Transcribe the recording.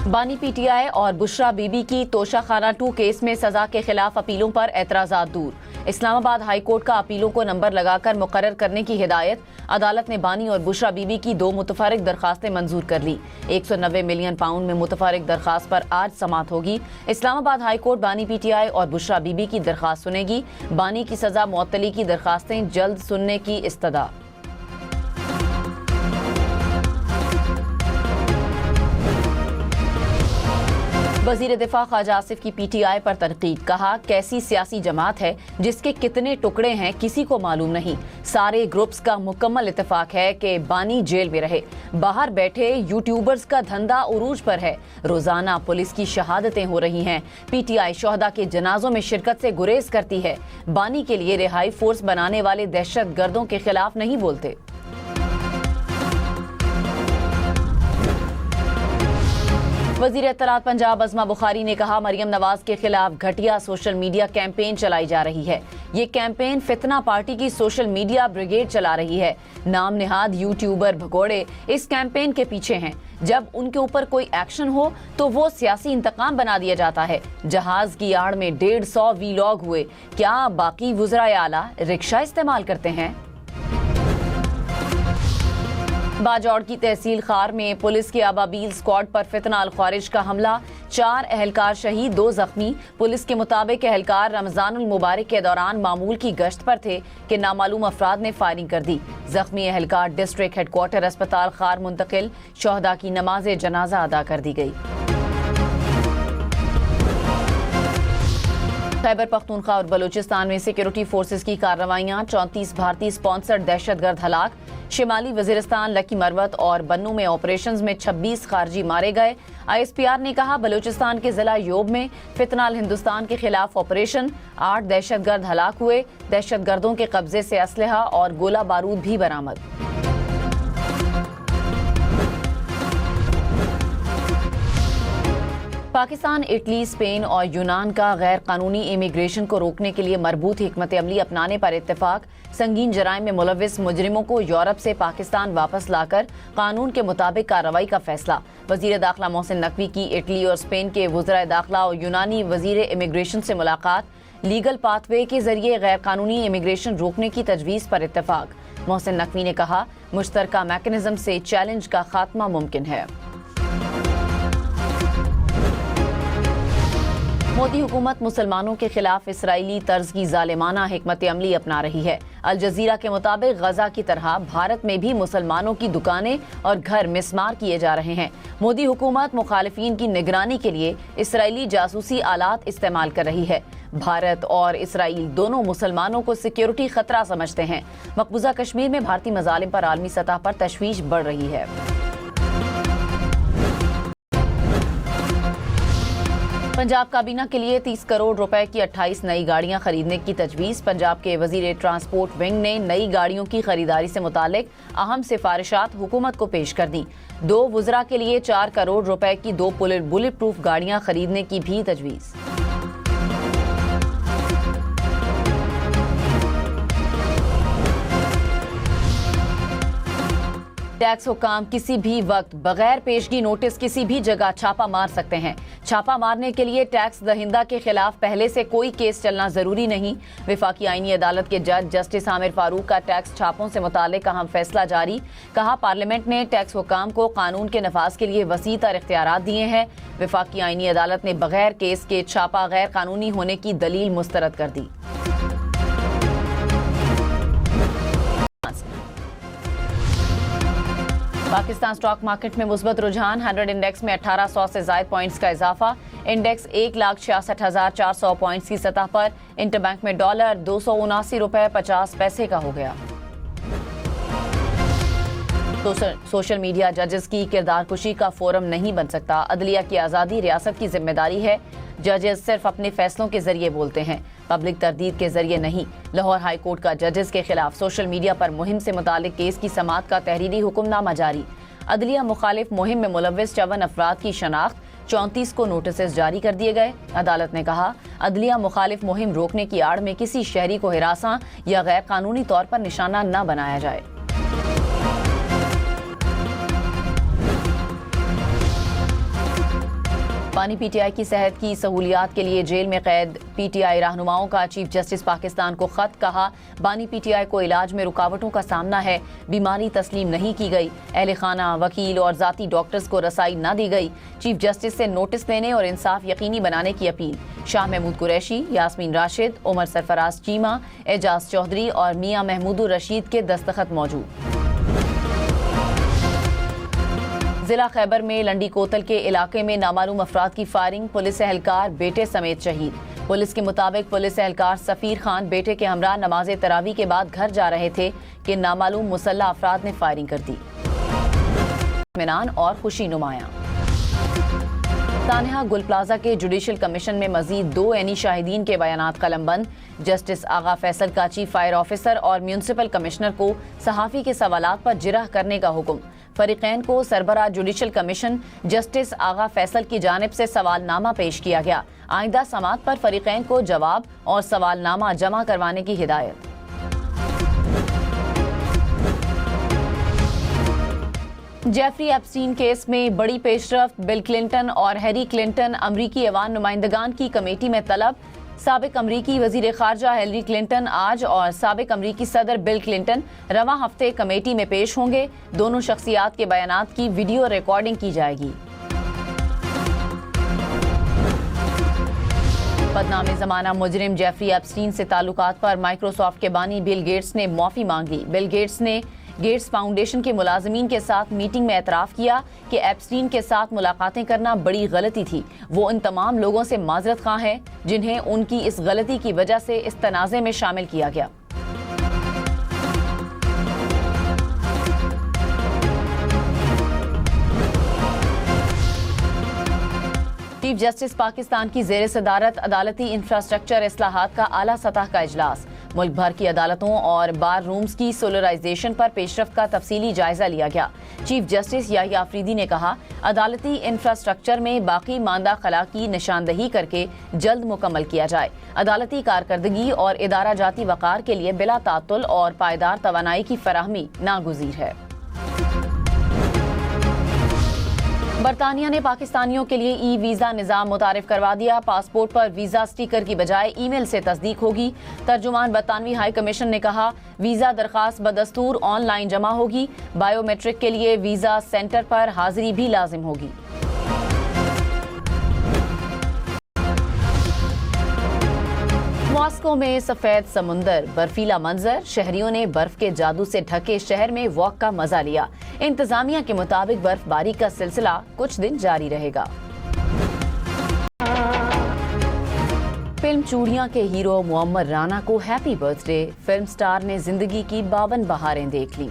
बानी पीटीआई और बुशरा बीबी की तोशाखाना 2 केस में सजा के खिलाफ अपीलों पर एतराजात दूर। इस्लामाबाद हाई कोर्ट का अपीलों को नंबर लगाकर मुकर्रर करने की हिदायत। अदालत ने बानी और बुशरा बीबी की 2 मुतफर्रिक दरखास्तें मंजूर कर ली। 190 मिलियन पाउंड में मुतफर्रिक दरखास्त पर आज समाअत होगी। इस्लामाबाद हाई कोर्ट बानी पीटीआई और बुशरा बीबी की दरखास्त सुनेगी। बानी की सजा मुअत्तली की दरखास्तें जल्द सुनने की इस्तदा। वजीर दिफा ख्वाजा आसिफ की पीटीआई पर तनकीद। कहा, कैसी सियासी जमात है जिसके कितने टुकड़े हैं किसी को मालूम नहीं। सारे ग्रुप्स का मुकम्मल इत्तेफाक है कि बानी जेल में रहे। बाहर बैठे यूट्यूबर्स का धंधा उरूज पर है। रोजाना पुलिस की शहादतें हो रही हैं। पीटीआई शोहदा के जनाजों में शिरकत से गुरेज करती है। बानी के लिए रिहाई फोर्स बनाने वाले दहशत गर्दों के खिलाफ नहीं बोलते। वज़ीर इत्तलात पंजाब अज़मा बुखारी ने कहा, मरियम नवाज के खिलाफ घटिया सोशल मीडिया कैंपेन चलाई जा रही है। ये कैंपेन फितना पार्टी की सोशल मीडिया ब्रिगेड चला रही है। नाम निहाद यूट्यूबर भगोड़े इस कैंपेन के पीछे हैं। जब उनके ऊपर कोई एक्शन हो तो वो सियासी इंतकाम बना दिया जाता है। जहाज की आड़ में 150 वीलॉग हुए। क्या बाकी वुज़राए आला रिक्शा इस्तेमाल करते हैं? बाजौड़ की तहसील खार में पुलिस के अबाबील स्क्वाड पर फितना अल ख्वारिज का हमला। 4 एहलकार शहीद, 2 जख्मी। पुलिस के मुताबिक एहलकार रमजानुल मुबारक के दौरान मामूल की गश्त पर थे कि नामालूम अफराद ने फायरिंग कर दी। जख्मी एहलकार डिस्ट्रिक्ट हेडक्वार्टर अस्पताल खार मुंतकिल। शोहदा की नमाज जनाजा अदा कर दी गई। खैबर पख्तूनख्वा और बलूचिस्तान में सिक्योरिटी फोर्सेज की कार्रवाइयां। 34 भारतीय स्पॉन्सर्ड दहशतगर्द हलाक। शिमाली वजीरिस्तान, लकी मरवत और बन्नू में ऑपरेशंस में 26 खारजी मारे गए। ISPR ने कहा, बलूचिस्तान के जिला योब में फितना अल हिंदुस्तान के खिलाफ ऑपरेशन। 8 दहशतगर्द हलाक हुए। दहशतगर्दों के कब्जे से असलहा और गोला बारूद भी बरामद। पाकिस्तान, इटली, स्पेन और यूनान का गैर कानूनी इमिग्रेशन को रोकने के लिए मरबूत हिकमत अमली अपनाने पर इत्तेफाक। संगीन जराइम में मुलविस मुजरिमों को यूरोप से पाकिस्तान वापस लाकर कानून के मुताबिक कार्रवाई का फैसला। वजीर दाखिला मोहसिन नकवी की इटली और स्पेन के वज़राए दाखिला और यूनानी वजीर इमिग्रेशन से मुलाकात। लीगल पाथवे के जरिए गैर कानूनी इमिग्रेशन रोकने की तजवीज़ पर इत्तेफाक। मोहसिन नकवी ने कहा, मुश्तरका मैकेनिज्म से चैलेंज का खात्मा मुमकिन है। मोदी हुकूमत मुसलमानों के खिलाफ इसराइली तर्ज की जालिमाना हिकमत अमली अपना रही है। अल जजीरा के मुताबिक गजा की तरह भारत में भी मुसलमानों की दुकानें और घर मिसमार किए जा रहे हैं। मोदी हुकूमत मुखालिफिन की निगरानी के लिए इसराइली जासूसी आलात इस्तेमाल कर रही है। भारत और इसराइल दोनों मुसलमानों को सिक्योरिटी खतरा समझते हैं। मकबूजा कश्मीर में भारतीय मजालिम पर आलमी सतह पर तशवीश बढ़ रही है। पंजाब काबीना के लिए 30 करोड़ रुपए की 28 नई गाड़ियां खरीदने की तजवीज़। पंजाब के वजीर ट्रांसपोर्ट विंग ने नई गाड़ियों की खरीदारी से मुतालिक अहम सिफारिशात हुकूमत को पेश कर दी। 2 वुज़रा के लिए 4 करोड़ रुपए की 2 बुलेट प्रूफ गाड़ियां खरीदने की भी तजवीज़। टैक्स हुकाम किसी भी वक्त बगैर पेशगी नोटिस किसी भी जगह छापा मार सकते हैं। छापा मारने के लिए टैक्स दहिंदा के खिलाफ पहले से कोई केस चलना जरूरी नहीं। वफाकी आईनी अदालत के जज जस्टिस आमिर फारूक का टैक्स छापों से मुतालिक अहम फैसला जारी। कहा, पार्लियामेंट ने टैक्स हुकाम को कानून के नफाज के लिए वसी तर इख्तियारात दिए हैं। वफाकी आईनी अदालत ने बगैर केस के छापा गैर कानूनी होने की दलील मुस्तरद कर दी। पाकिस्तान स्टॉक मार्केट में मुस्बत रुझान। 100 इंडेक्स में 1800 से ज़ायद पॉइंट्स का इजाफा। इंडेक्स 1,66,400 पॉइंट्स की सतह पर। इंटरबैंक में डॉलर 279 रुपए 50 पैसे का हो गया। सोशल मीडिया जजेस की किरदार कुशी का फोरम नहीं बन सकता। अदलिया की आज़ादी रियासत की जिम्मेदारी है। जजेस सिर्फ अपने फैसलों के जरिए बोलते हैं, पब्लिक तरदीद के जरिए नहीं। लाहौर हाई कोर्ट का जजेस के खिलाफ सोशल मीडिया पर मुहिम से मुतालिक केस की समाअत का तहरीरी हुक्मनामा जारी। अदलिया मुखालिफ मुहिम में मुलविस 54 अफराद की शनाख्त। 34 को नोटिस जारी कर दिए गए। अदालत ने कहा, अदलिया मुखालिफ मुहिम रोकने की आड़ में किसी शहरी को हिरासा या गैर कानूनी तौर पर निशाना न बनाया जाए। بانی پی ٹی آئی کی صحت کی سہولیات کے لیے جیل میں قید پی ٹی آئی رہنماؤں کا چیف جسٹس پاکستان کو خط، کہا بانی پی ٹی آئی کو علاج میں رکاوٹوں کا سامنا ہے، بیماری تسلیم نہیں کی گئی، اہل خانہ، وکیل اور ذاتی ڈاکٹرز کو رسائی نہ دی گئی، چیف جسٹس سے نوٹس لینے اور انصاف یقینی بنانے کی اپیل۔ شاہ محمود قریشی، یاسمین راشد، عمر سرفراز چیمہ، اعجاز چودھری اور میاں محمود الرشید کے دستخط موجود۔ ضلع خیبر میں لنڈی کوتل کے علاقے میں نامعلوم افراد کی فائرنگ، پولیس اہلکار بیٹے سمیت شہید۔ پولیس کے مطابق پولیس اہلکار سفیر خان بیٹے کے ہمراہ نماز تراویح کے بعد گھر جا رہے تھے کہ نامعلوم مسلح افراد نے فائرنگ کر دی۔ اطمینان اور خوشی نمایاں۔ سانحہ گل پلازا کے جوڈیشل کمیشن میں مزید 2 عینی شاہدین کے بیانات قلم بند۔ جسٹس آغا فیصل کا چیف فائر آفیسر اور میونسپل کمشنر کو صحافی کے سوالات پر جرح کرنے کا حکم۔ فریقین کو سربراہ جوڈیشل کمیشن جسٹس آغا فیصل کی جانب سے سوال نامہ پیش کیا گیا۔ آئندہ سماعت پر فریقین کو جواب اور سوال نامہ جمع کروانے کی ہدایت۔ جیفری ایپسٹین کیس میں بڑی پیش رفت، بل کلنٹن اور ہیری کلنٹن امریکی ایوان نمائندگان کی کمیٹی میں طلب۔ سابق امریکی وزیر خارجہ ہیلری کلنٹن آج اور سابق امریکی صدر بل کلنٹن رواں ہفتے کمیٹی میں پیش ہوں گے۔ دونوں شخصیات کے بیانات کی ویڈیو ریکارڈنگ کی جائے گی۔ بدنام زمانہ مجرم جیفری ایپسٹین سے تعلقات پر مائیکروسافٹ کے بانی بل گیٹس نے معافی مانگی۔ بل گیٹس نے گیٹس فاؤنڈیشن کے ملازمین کے ساتھ میٹنگ میں اعتراف کیا کہ ایپسٹین کے ساتھ ملاقاتیں کرنا بڑی غلطی تھی۔ وہ ان تمام لوگوں سے معذرت خواہ ہیں جنہیں ان کی اس غلطی کی وجہ سے اس تنازع میں شامل کیا گیا۔ چیف جسٹس پاکستان کی زیر صدارت عدالتی انفراسٹرکچر اصلاحات کا اعلیٰ سطح کا اجلاس۔ ملک بھر کی عدالتوں اور بار رومز کی سولرائزیشن پر پیش رفت کا تفصیلی جائزہ لیا گیا۔ چیف جسٹس یحییٰ آفریدی نے کہا عدالتی انفراسٹرکچر میں باقی ماندہ خلا کی نشاندہی کر کے جلد مکمل کیا جائے۔ عدالتی کارکردگی اور ادارہ جاتی وقار کے لیے بلا تعطل اور پائیدار توانائی کی فراہمی ناگزیر ہے۔ برطانیہ نے پاکستانیوں کے لیے ای ویزا نظام متعارف کروا دیا۔ پاسپورٹ پر ویزا سٹیکر کی بجائے ای میل سے تصدیق ہوگی۔ ترجمان برطانوی ہائی کمیشن نے کہا ویزا درخواست بدستور آن لائن جمع ہوگی۔ بائیو میٹرک کے لیے ویزا سینٹر پر حاضری بھی لازم ہوگی۔ ماسکو میں سفید سمندر، برفیلا منظر، شہریوں نے برف کے جادو سے ڈھکے شہر میں واک کا مزہ لیا۔ انتظامیہ کے مطابق برف باری کا سلسلہ کچھ دن جاری رہے گا۔ فلم چوڑیاں کے ہیرو معمر رانا کو happy birth day. Film star نے زندگی کی 52 بہاریں دیکھ لیں۔